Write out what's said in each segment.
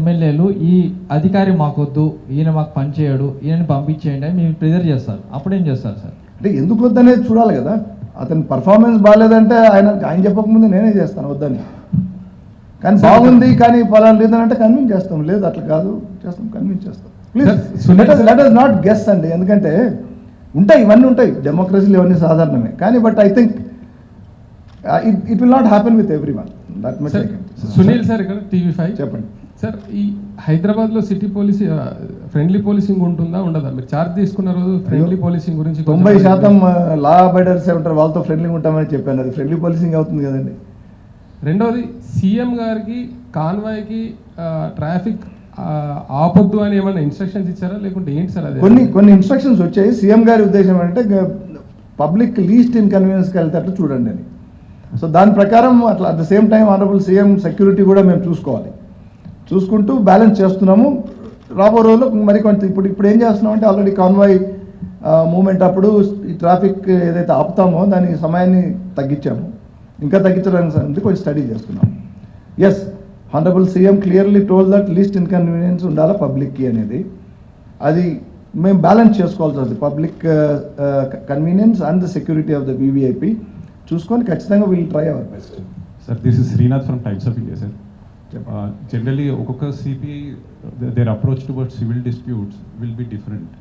ఎమ్మెల్యేలు ఈ అధికారి మాకొద్దు, ఈయన మాకు పని చేయడు, ఈయనని పంపించేయండి అని మీరు ప్రెజర్ చేస్తారు. అప్పుడేం చేస్తారు సార్? అంటే ఎందుకు వద్దనేది చూడాలి కదా. అతని పర్ఫార్మెన్స్ బాగాలేదంటే ఆయన చెప్పకముందు నేనే చేస్తాను వద్దని. కానీ బాగుంది కానీ పలానా లేదనంటే కన్విన్స్ చేస్తాం. లేదు అట్లా కాదు, చేస్తాం, కన్విన్స్ చేస్తాం. Please let us not guess అండి. ఎందుకంటే ఉంటాయి, ఇవన్నీ ఉంటాయి, డెమోక్రసీలు ఇవన్నీ సాధారణమే. కానీ but I think it will not happen with every one. That much. Sunil sir ఇక్కడ TV5 చెప్పండి సార్. ఈ హైదరాబాద్లో సిటీ పోలీస్ ఫ్రెండ్లీ పోలీసింగ్ ఉంటుందా ఉండదా? మీరు ఛార్జ్ తీసుకున్న రోజు ఫ్రెండ్లీ పోలీసింగ్ గురించి 90% లా అబైడర్స్ ఉంటారు, వాళ్ళతో ఫ్రెండ్లీగా ఉంటామని చెప్పాను. అది ఫ్రెండ్లీ పోలీసింగ్ అవుతుంది కదండి. రెండోది, సీఎం గారికి కాన్వాయ్కి ట్రాఫిక్ ఆపొద్దు అని ఏమైనా ఇన్స్ట్రక్షన్స్ ఇచ్చారా లేకుంటే ఏంటి సార్? అది కొన్ని ఇన్స్ట్రక్షన్స్ వచ్చాయి. సీఎం గారి ఉద్దేశం ఏంటంటే పబ్లిక్ లీస్ట్ ఇన్కన్వీనియన్స్కి వెళ్తేట్లు చూడండి అని. సో దాని ప్రకారం అట్లా at the same time honourable CM security కూడా మేము చూసుకుంటూ బ్యాలెన్స్ చేస్తున్నాము. రాబో రోజుల్లో మరి కొంత ఇప్పుడు ఏం చేస్తున్నాం అంటే ఆల్రెడీ కాన్వాయ్ మూమెంట్ అప్పుడు ఈ ట్రాఫిక్ ఏదైతే ఆపుతామో దాని సమయాన్ని తగ్గించాము. ఇంకా తగ్గించడానికి కొంచెం స్టడీ చేస్తున్నాం. Yes, honourable CM clearly told that least inconvenience ఉండాలా పబ్లిక్కి అనేది. అది మేము బ్యాలెన్స్ చేసుకోవాల్సి వస్తుంది. Public convenience and the security of the VVIP చూసుకొని ఖచ్చితంగా will try our best. Sir, this is Srinath from Times of India sir. Generally ఒక్కొక్క CP their approach towards civil disputes will be different.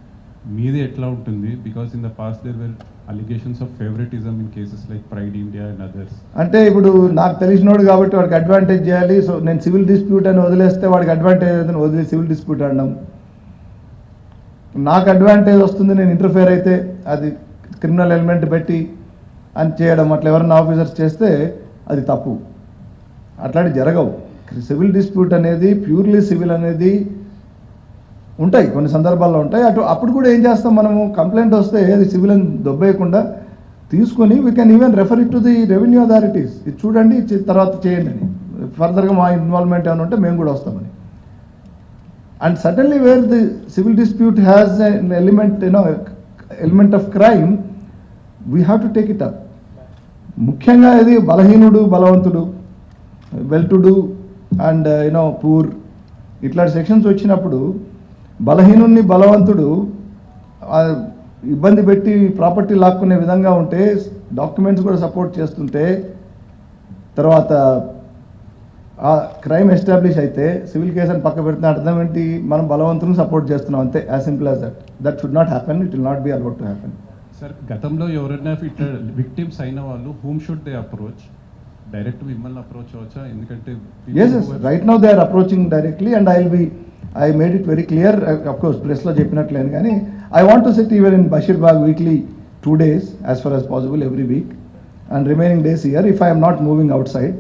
మీది ఎట్లా ఉంటుంది? Because in the past there were allegations of favouritism in cases like pride India and others. అంటే ఇప్పుడు నాకు తెలిసినోడు కాబట్టి వాడికి advantage చేయాలి. సో నేను సివిల్ డిస్ప్యూట్ అని వదిలేస్తే వాడికి అడ్వాంటేజ్ అవుతుంది, వదిలే సివిల్ డిస్ప్యూట్ అనడం. నాకు అడ్వాంటేజ్ వస్తుంది నేను ఇంటర్ఫేర్ అయితే అది క్రిమినల్ ఎలిమెంట్ పెట్టి అని చేయడం, అట్లా ఎవరైనా ఆఫీసర్స్ చేస్తే అది తప్పు. అట్లాంటివి జరగవు. సివిల్ డిస్ప్యూట్ అనేది ప్యూర్లీ సివిల్ అనేది ఉంటాయి, కొన్ని సందర్భాల్లో ఉంటాయి. అప్పుడు కూడా ఏం చేస్తాం మనము, కంప్లైంట్ వస్తే అది సివిల్ అని దొబ్బేయకుండా తీసుకొని we can even refer it to the revenue authorities. ఇది చూడండి తర్వాత చేయండి అని, ఫర్దర్గా మా ఇన్వాల్వ్మెంట్ ఏమైనా ఉంటే మేము కూడా వస్తామని. And suddenly wear the civil dispute has an element of crime, we have to take it up. ముఖ్యంగా ఇది బలహీనుడు బలవంతుడు, well to do and poor ఇట్లాంటి సెక్షన్స్ వచ్చినప్పుడు బలహీనుడిని బలవంతుడు ఇబ్బంది పెట్టి ప్రాపర్టీ లాక్కునే విధంగా ఉంటే, డాక్యుమెంట్స్ కూడా సపోర్ట్ చేస్తుంటే, తర్వాత ఆ క్రైమ్ ఎస్టాబ్లిష్ అయితే సివిల్ కేసు అని పక్క పెడుతున్న అర్థం ఏంటి? మనం బలవంతుని సపోర్ట్ చేస్తున్నాం అంతే. As simple as that should not happen. It will not be allowed to happen. Sir, గతంలో ఎవరైనా ఇట్లా విక్టిమ్స్ అయిన వాళ్ళు whom should they approach? Direct మిమ్మల్ని అప్రోచ్ అవ్వచ్చా? ఎందుకంటే yes, right now they are approaching directly and I made it very clear, of course ప్రెస్లో చెప్పినట్లేను, కానీ I want to sit even in Bashir-Bagh weekly 2 days as far as possible every week and remaining days here if I am not moving outside.